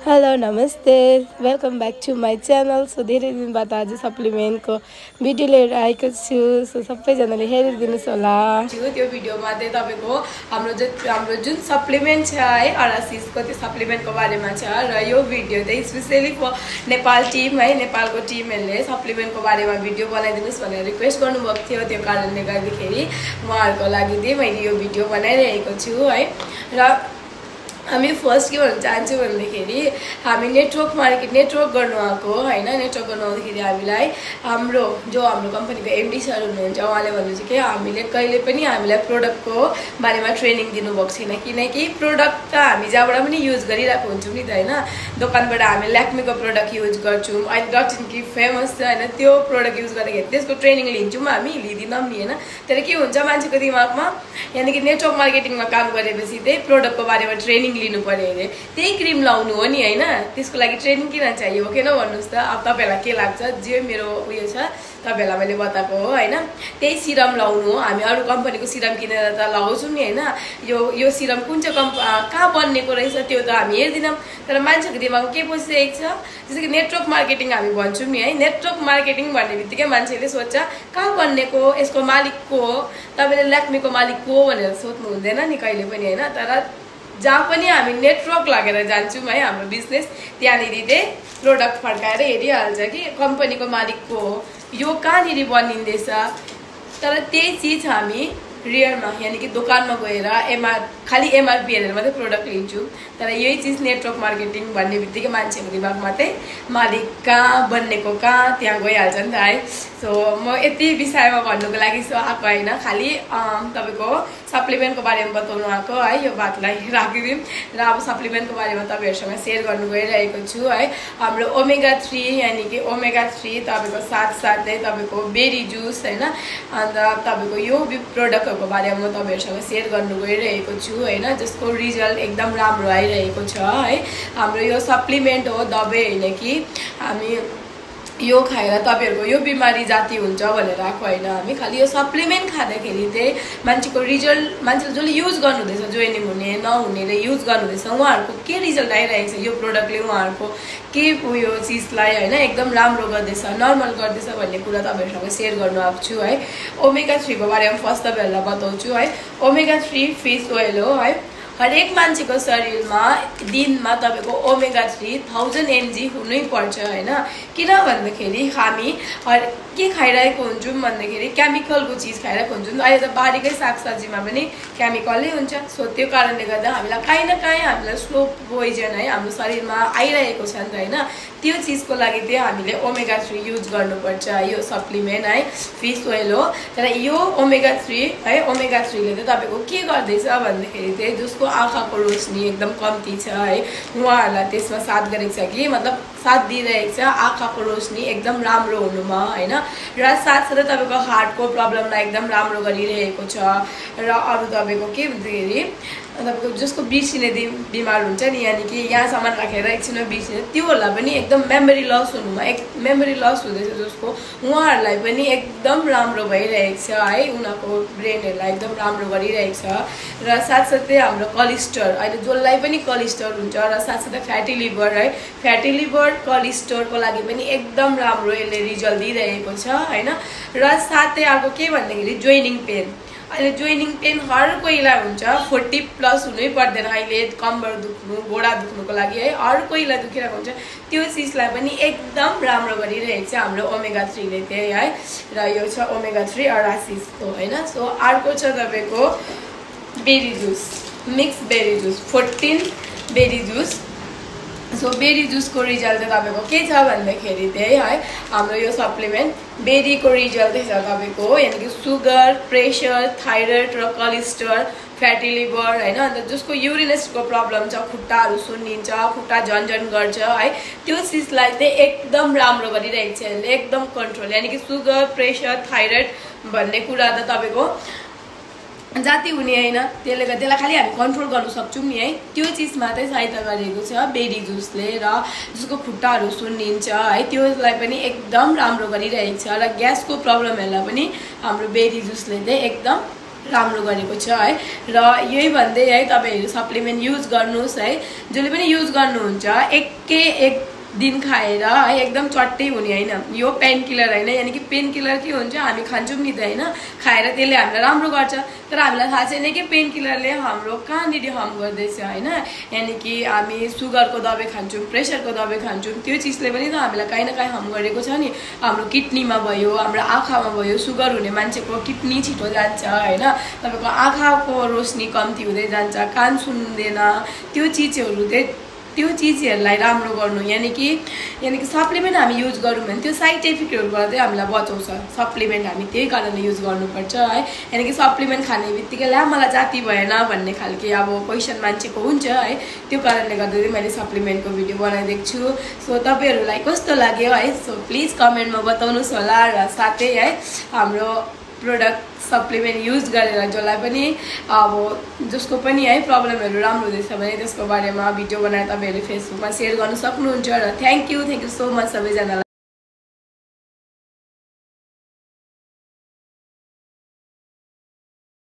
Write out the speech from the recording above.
Hello नमस्ते welcome back to my channel. So धेरै दिनबाट आज सप्लिमेन्टको भिडियो लिएर आएको छु। सो सबैजनाले हेरिदिनुहोस् होला। त्यो भिडियोमा चाहिँ तपाईँको हाम्रो जुन सप्लिमेन्ट छ है अरासिसको त्यो सप्लिमेन्टको बारेमा छ र यो भिडियो चाहिँ स्पेसली फर नेपाल टिम है नेपालको टिमहरूले सप्लिमेन्टको बारेमा भिडियो बनाइदिनुहोस् भनेर रिक्वेस्ट गर्नुभएको थियो। त्यो कारणले गर्दाखेरि उहाँहरूको लागि चाहिँ मैले यो भिडियो बनाइरहेको छु है। र हामी फर्स्ट के भन्न चाहन्छु भन्दाखेरि हामी नेटवर्क गर्नु आएको होइन। नेटवर्क गर्नु आउँदाखेरि हामीलाई हाम्रो कम्पनीको एमडी सर हुनुहुन्छ उहाँले भन्नुहुन्छ कि हामीले कहिले पनि हामीलाई प्रोडक्टको बारेमा ट्रेनिङ दिनुभएको छैन, किनकि प्रोडक्ट त हामी जहाँबाट पनि युज गरिरहेको हुन्छौँ नि त होइन। दोकानबाट हामी ल्याक्मीको प्रोडक्ट युज गर्छौँ, अहिले डटन कि फेमस छ होइन, त्यो प्रोडक्ट युज गर्दाखेरि त्यसको ट्रेनिङ लिन्छौँ हामी, लिँदैनौँ नि होइन। तर के हुन्छ मान्छेको दिमागमा यानि कि नेटवर्क मार्केटिङमा काम गरेपछि चाहिँ प्रोडक्टको बारेमा ट्रेनिङ लिनु पर्यो अरे। त्यही क्रिम लाउनु हो नि होइन, त्यसको लागि ट्रेनिङ किन चाहियो हो किन भन्नुहोस् त। अब तपाईँहरूलाई के लाग्छ जे मेरो उयो छ तपाईँहरूलाई मैले बताएको हो होइन। त्यही सिरम लाउनु हो, हामी अरू कम्पनीको सिरम किनेर त लगाउँछौँ नि होइन। यो सिरम कुन चाहिँ कहाँ बनिएको रहेछ त्यो त हामी हेर्दैनौँ। तर मान्छेको दिमागमा के बसिरहेको छ, जस्तो कि नेटवर्क मार्केटिङ हामी भन्छौँ नि है। नेटवर्क मार्केटिङ भन्ने बित्तिकै मान्छेले सोध्छ कहाँ बनिएको, यसको मालिक को हो, तपाईँले ल्याक्मीको मालिक को भनेर सोध्नु हुँदैन नि कहिले पनि होइन। तर जहाँ पनि हामी नेटवर्क लागेर जान्छौँ है हाम्रो बिजनेस, त्यहाँनिर चाहिँ प्रोडक्ट फर्काएर हेरिहाल्छ कि कम्पनीको मालिक को हो, यो कहाँनिर बनिँदैछ। तर त्यही चिज हामी रियलमा यानि कि दोकानमा गएर खालि एमआरपी हेरेर मात्रै प्रोडक्ट लिन्छौँ। तर यही चिज नेटवर्क मार्केटिङ भन्ने बित्तिकै मान्छेको दिमागमा चाहिँ मालिक कहाँ बन्नेको कहाँ त्यहाँ गइहाल्छ नि त है। सो म यति विषयमा भन्नुको लागि आएको होइन, खालि तपाईँको सप्लिमेन्टको बारेमा बताउनु आएको है। यो बातलाई राखिदिउँ र अब सप्लिमेन्टको बारेमा तपाईँहरूसँग सेयर गर्नु गइरहेको छु है। हाम्रो ओमेगा 3 यानि कि ओमेगा 3 तपाईँको साथसाथै तपाईँको बेरी जुस होइन। अन्त तपाईँको यो प्रोडक्टहरूको बारेमा म तपाईँहरूसँग सेयर गर्नु गइरहेको छु होइन, जसको रिजल्ट एकदम राम्रो आइरहेको छ है। हाम्रो यो सप्लिमेन्ट हो, दबाई होइन कि हामी यो खाएर तपाईँहरूको यो बिमारी जाति हुन्छ भनेर आएको होइन। हामी खालि यो सप्लिमेन्ट खाँदाखेरि चाहिँ मान्छेको रिजल्ट, मान्छेले जसले युज गर्नुहुँदैछ, जोइनिङ हुने नहुनेले युज गर्नुहुँदैछ, उहाँहरूको के रिजल्ट आइरहेको छ, यो प्रोडक्टले उहाँहरूको के उयो चिजलाई होइन एकदम राम्रो गर्दैछ, नर्मल गर्दैछ भन्ने कुरा तपाईँहरूसँग सेयर गर्नु आएको छु है। ओमेगा 3 को बारेमा फर्स्ट तपाईँहरूलाई बताउँछु है। ओमेगा 3 फिस ओइल हो है। हरेक मान्छेको शरीरमा दिनमा तपाईँको ओमेगा 3 1000 mg हुनै पर्छ होइन। किन भन्दाखेरि हामी के खाइरहेको हुन्छौँ भन्दाखेरि केमिकलको चिज खाइरहेको हुन्छौँ। अहिले त बारीकै सागसब्जीमा पनि केमिकलै हुन्छ। सो त्यो कारणले गर्दा हामीलाई काहीँ न काहीँ हामीलाई स्लो पोइजन है हाम्रो शरीरमा आइरहेको छ नि त होइन। त्यो चिजको लागि चाहिँ हामीले ओमेगा 3 युज गर्नुपर्छ, यो सप्लिमेन्ट है फिस ओइल हो। तर यो ओमेगा 3 है, ओमेगा 3 ले चाहिँ तपाईँको के गर्दैछ भन्दाखेरि चाहिँ जसको आँखाको रोशनी एकदम कम्ती छ है, उहाँहरूलाई त्यसमा साथ गरेको छ कि मतलब साथ दिइरहेको छ आँखाको रोशनी एकदम राम्रो हुनुमा होइन। र साथसाथै तपाईँको हार्टको प्रब्लमलाई एकदम राम्रो गरिरहेको छ। र अरू तपाईँको के भन्दाखेरि तपाईँको जसको बिर्सिने बिमार हुन्छ नि यानि कि यहाँसम्म राखेर एकछिनमा बिर्सिने, त्योहरूलाई पनि एकदम मेमोरी लस हुनुमा मेमोरी लस हुँदैछ जसको, उहाँहरूलाई पनि एकदम राम्रो भइरहेको छ है। उनीहरूको ब्रेनहरूलाई एकदम राम्रो गरिरहेको छ। र साथसाथै हाम्रो कोलेस्ट्रोल, अहिले जसलाई पनि कोलेस्ट्रोल हुन्छ, र साथसाथै फ्याटी लिभर है, फ्याटी लिभर कोलेस्ट्रोलको लागि पनि एकदम राम्रो यसले रिजल्ट दिइरहेको छ होइन। र साथै अर्को के भन्दाखेरि जोइनिङ पेन, अहिले जोइनिङ पेन हर कोहीलाई हुन्छ, 40+ हुनै पर्दैन। अहिले कम्बर दुख्नु गोडा दुख्नुको लागि है हर कोहीलाई दुखिरहेको हुन्छ, त्यो चिजलाई पनि एकदम राम्रो गरिरहेको छ हाम्रो ओमेगा 3 ले चाहिँ है। र यो छ ओमेगा 3 अरासिसको होइन। सो अर्को छ तपाईँको बेरी जुस, मिक्स बेरी जुस 14 बेरी जुस। सो बेरी जुसको रिजल्ट चाहिँ तपाईँको के छ भन्दाखेरि चाहिँ है हाम्रो यो सप्लिमेन्ट बेरीको रिजल्ट चाहिँ छ तपाईँको यानि कि सुगर, प्रेसर, थाइरोइड र कोलेस्ट्रोल, फ्याटी लिभर होइन। अन्त जसको युरिनेसको प्रब्लम छ, खुट्टाहरू सुन्निन्छ, खुट्टा झन्झन गर्छ है, त्यो चिजलाई चाहिँ एकदम राम्रो गरिरहेको छ यसले, एकदम कन्ट्रोल यानि कि सुगर, प्रेसर, थाइरोइड भन्ने कुरा त तपाईँको जाति हुने होइन, त्यसले गर्दा त्यसलाई खालि हामी कन्ट्रोल गर्न सक्छौँ नि है। त्यो चिजमा चाहिँ सहायता गरेको छ बेरी जुसले। र जसको खुट्टाहरू सुन्निन्छ है त्यसलाई पनि एकदम राम्रो गरिरहेको छ। र ग्यासको प्रब्लमहरूलाई पनि हाम्रो बेरी जुसले चाहिँ एकदम राम्रो गरेको छ है। र यही भन्दै है तपाईहरु सप्लिमेन्ट युज गर्नुस् है। जसले पनि युज गर्नुहुन्छ एक दिन खाएर है एकदम चट्टै हुने हैन। यो पेन किलर हैन, यानी कि पेन किलर के हुन्छ हामी खान्छौं नि त हैन, खाएर त्यसले हामीलाई राम्रो गर्छ, तर हामीलाई थाहा छैन कि पेन किलरले हाम्रो कहाँनिर हार्म गर्दैछ हैन। यानी कि हामी सुगरको दबाई खान्छौं, प्रेसरको दबाई खान्छौं, त्यो चीजले पनि त हामीलाई काहीँ न काहीँ हार्म गरेको छ नि। हाम्रो किडनीमा भयो, हाम्रो आँखामा भयो, सुगर हुने मान्छेको किडनी छिटो जान्छ हैन, तपाईको आँखाको रोशनी कम्ती हुँदै जान्छ, कान सुन्दैन, त्यो चीजहरुलाई राम्रो गर्नु, यानी कि सप्लिमेन्ट हामी युज गरौँ भने त्यो साइड इफेक्टहरुबाट चाहिँ हामीलाई बचाउँछ। सप्लिमेन्ट हामी त्यही कारणले युज गर्नुपर्छ है। यानी कि सप्लिमेन्ट खाने बित्तिकै ला मलाई जाति भएन भन्ने खालके अब क्वेशन मान्छेको हुन्छ है। त्यो कारणले गर्दा चाहिँ मैले सप्लिमेन्टको भिडियो बनाइदिएको छु। सो तपाईहरुलाई कस्तो लाग्यो है, सो प्लिज कमेन्टमा बताउनुस् होला। र साथै है हाम्रो प्रोडक्ट सप्लिमेन्ट युज गरेर जसलाई पनि अब जसको पनि है प्रब्लमहरु राम्रो हुँदैछ भने त्यसको बारेमा भिडियो बनाएर तपाईहरुले फेसबुकमा शेयर गर्न सक्नुहुन्छ। र थ्यांक यू सो मच सबैजनालाई।